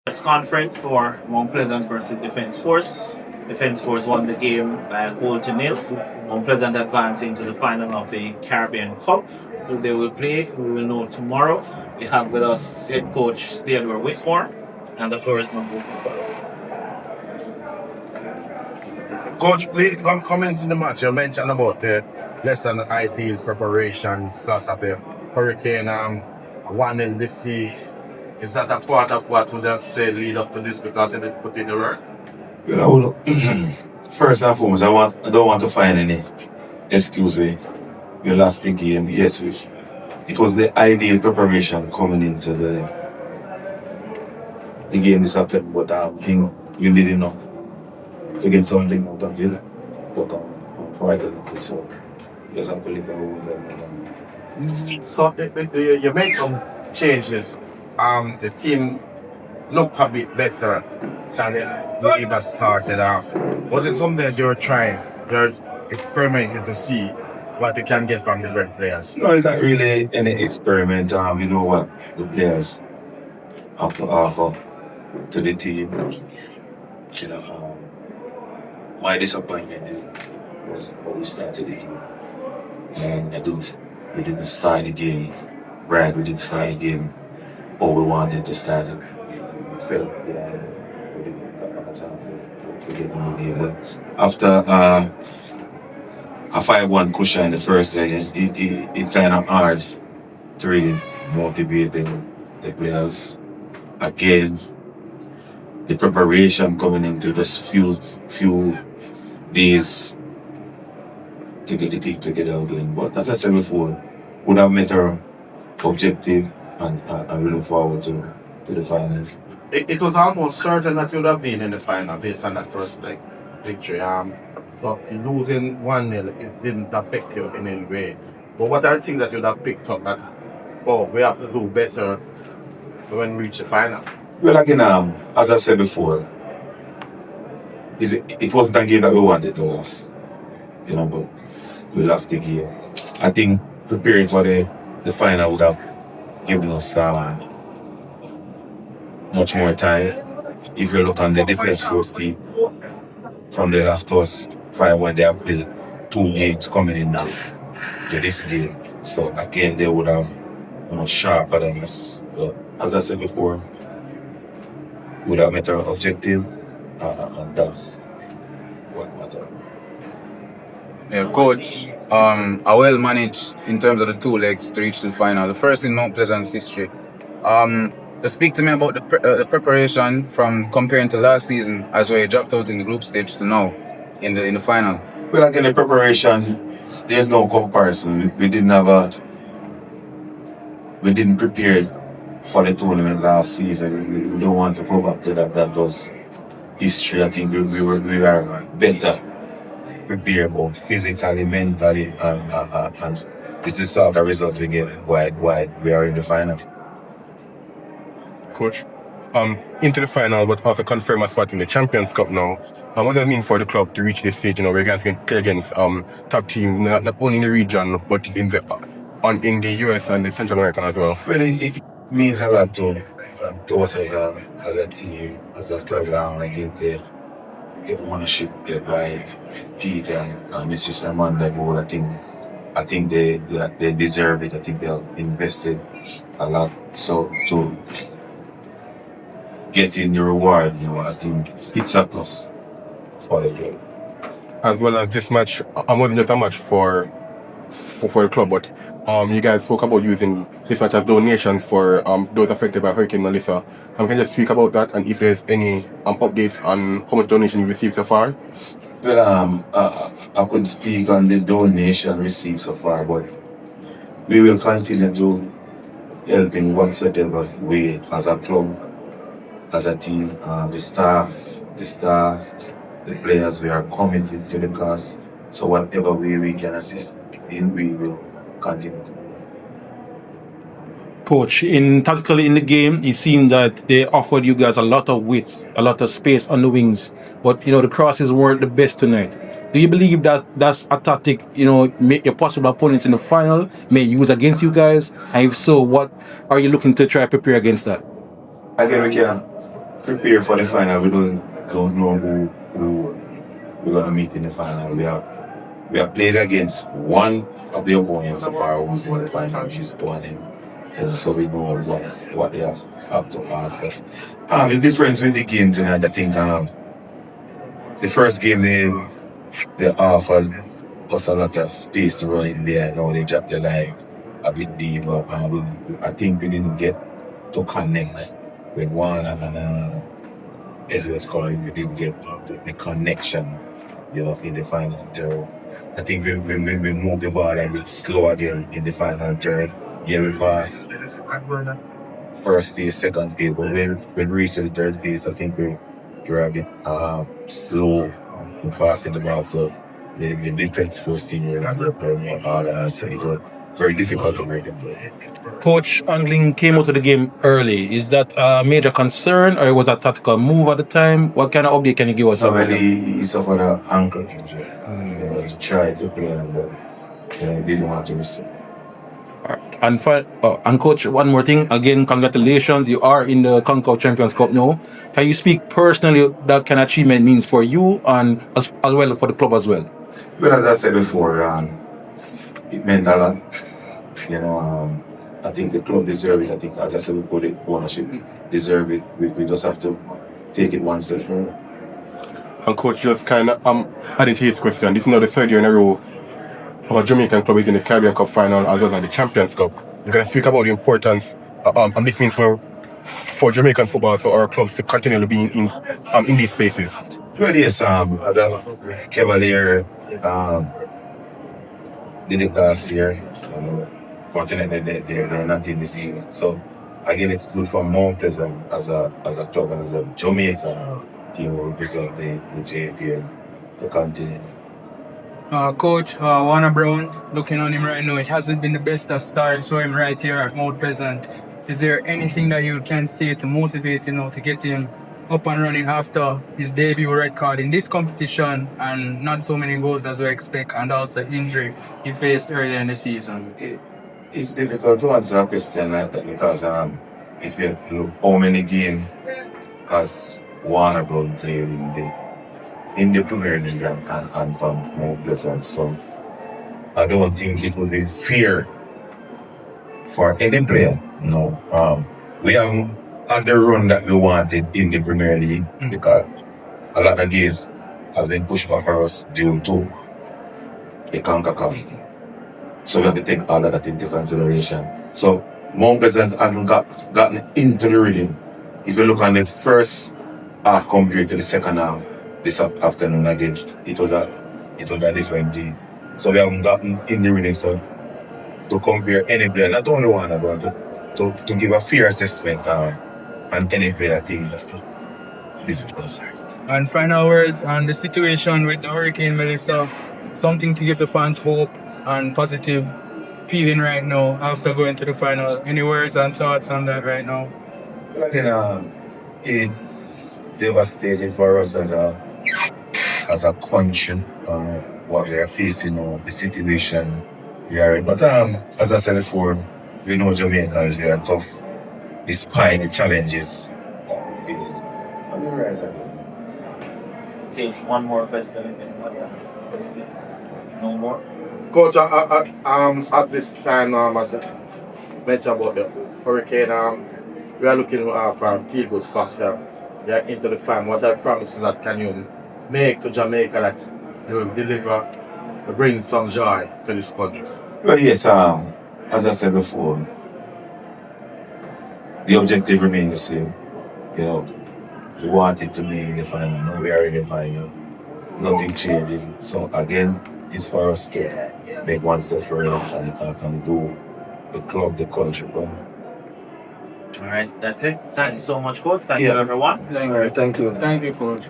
Press conference for Mount Pleasant versus Defence Force. Defence Force won the game by a goal to nil. Mount Pleasant advancing to the final of the Caribbean Cup. Who they will play, we will know tomorrow. We have with us head coach Theodore Whitmore, and the floor is number. Coach, please comment in the match. You mentioned about the less than ideal preparation because of the hurricane one in the sea. Is that a part of what would have said lead up to this because it is put in the work? You know, first and foremost, I don't want to find any excuse we lost the game. Yes, it was the ideal preparation coming into the game this afternoon, but I think we did enough to get something out of it. But on Friday, so yes, I believe I will. So you made some changes. The team looked a bit better than the Eva started off. Was it something that you're trying? You're experimenting to see what you can get from different players? No, it's not really any experiment. You know what the players have to offer to the team. You know, my disappointment was when we started the game. And we didn't start the game right. We didn't start the game how we wanted to start it. Felt behind. We didn't have a chance to get in the game. But after a 5-1 cushion in the first leg, it's kind of hard to really motivate the players. Again, the preparation coming into this few days to get the team together again. But as I said before, would have met our objective and we look forward to the finals. It was almost certain that you would have been in the final based on that first victory. But losing 1-0, it didn't affect you in any way. But what are the things that you would have picked up that, we have to do better when we reach the final? Well, again, as I said before, it wasn't a game that we wanted to lose. You know, but we lost the game. I think preparing for the final would have given us much more time. If you look on the Defence Force team, from the last plus 5-1, they have played 2 games coming into this game. So again, they would have sharper than us. But as I said before, we would have met our objective, and that's what matters. Yeah, coach, are well managed in terms of the 2 legs to reach the final. The first in Mount Pleasant's history. To speak to me about the preparation from comparing to last season, as we dropped out in the group stage to now in the final. Well, again, the preparation, there's no comparison. We didn't prepare for the tournament last season. We don't want to go back to that. That was history. I think we are better prepared both physically, mentally, and this is sort of the result we get why we are in the final. Coach, into the final, but also confirm a spot in the Champions Cup now. What does it mean for the club to reach this stage? Where you guys can play against top teams, not only in the region, but in the US and the Central America as well? Well, it means a lot to us as a team, as a club. I think they get ownership by Peter and Mrs. Amanda Gold. I think they deserve it. I think they'll invested a lot. So to get in the reward, I think it's a plus for the club. As well as this match, wasn't just a match for the club, but you guys spoke about using this match as donations for those affected by Hurricane Melissa. Can you just speak about that and if there's any updates on how much donation you received so far? Well, I couldn't speak on the donation received so far, but we will continue to help in whatsoever way as a club, as a team, the staff, the players. We are committed to the cause. So whatever way we can assist in, we will continue to. Coach, tactically in the game, it seemed that they offered you guys a lot of width, a lot of space on the wings, but the crosses weren't the best tonight. Do you believe that that's a tactic your possible opponents in the final may use against you guys? And if so, what are you looking to try to prepare against that? Again, we can prepare for the final. We don't know who we're gonna meet in the final. We have played against one of the opponents of our who's in the final, which is Bonham. So we know what they have to offer. The difference with the game tonight, I think the first game they offered us a lot of space to run in there. Now they dropped the line a bit deep, but I think we didn't get to connect with one and Edwards calling. We didn't get the connection, in the final third. I think we moved the ball a bit slow again in the final third. Yeah, we passed first phase, second phase, but when we reached the third phase, I think we're a bit slow in passing the ball. So the defense first team were not playing hard, so it was very difficult to break them. Coach Angling came out of the game early. Is that a major concern, or was that tactical move at the time? What kind of update can you give us? So when he suffered an ankle injury, he tried to play but he didn't want to receive. And coach, one more thing. Again, congratulations. You are in the Concacaf Champions Cup now. Can you speak personally that kind of achievement means for you and as well for the club as well? Well, as I said before, it meant a lot. I think the club deserves it. I think, as I said before, the ownership deserve it. We just have to take it one step further. And coach, just kind of adding to his question, this is now the third year in a row our Jamaican club is in the Caribbean Cup final as well as the Champions Cup. You're going to speak about the importance and this means for Jamaican football, for our clubs to continue to be in these spaces. Well, yes, as a Cavalier did it last year. Fortunately, they're not in the season. So again, it's good for Mount Pleasant as a club and as a Jamaican team who represent the JPL to continue. Coach Warner Brown, looking on him right now, it hasn't been the best of starts for him right here at Mount Pleasant. Is there anything that you can say to motivate to get him up and running after his debut red card in this competition and not so many goals as we expect, and also injury he faced earlier in the season? It's difficult to answer a question like that because if you look how many games has Warner Brown played in the Premier League and from Mount Pleasant, so I don't think it would be fair for any player. We haven't had the run that we wanted in the Premier League because a lot of games has been pushed back for us due to the Concacaf. So we have to take all of that into consideration. So Mount Pleasant hasn't gotten into the rhythm. If you look on the first half compared to the second half, this afternoon again, it was a different team. So we haven't gotten in the rhythm. So to compare any player, not only one, but to give a fair assessment on any player, I think difficult. And final words on the situation with the Hurricane Melissa, something to give the fans hope and positive feeling right now after going to the final. Any words and thoughts on that right now? Well, it's devastating for us as a country, what we are facing now, the situation we are in. But as I said before, we know Jamaicans, we are tough despite the challenges that we face. On the rise again. Take one more question. Anybody else? Question? No more? Coach, at this time, as I mentioned about the Hurricane, we are looking for a feel-good factor. We are into the final. What are the promises that can you make to Jamaica that you will deliver, bring some joy to this country? Well, yes, as I said before, the objective remains the same. We wanted to be in the final. Now we are in the final. Nothing changes. So again, it's for us to make one step further and do the club, the country. All right, that's it. Thank you so much, coach. Thank you, everyone. Thank you, coach.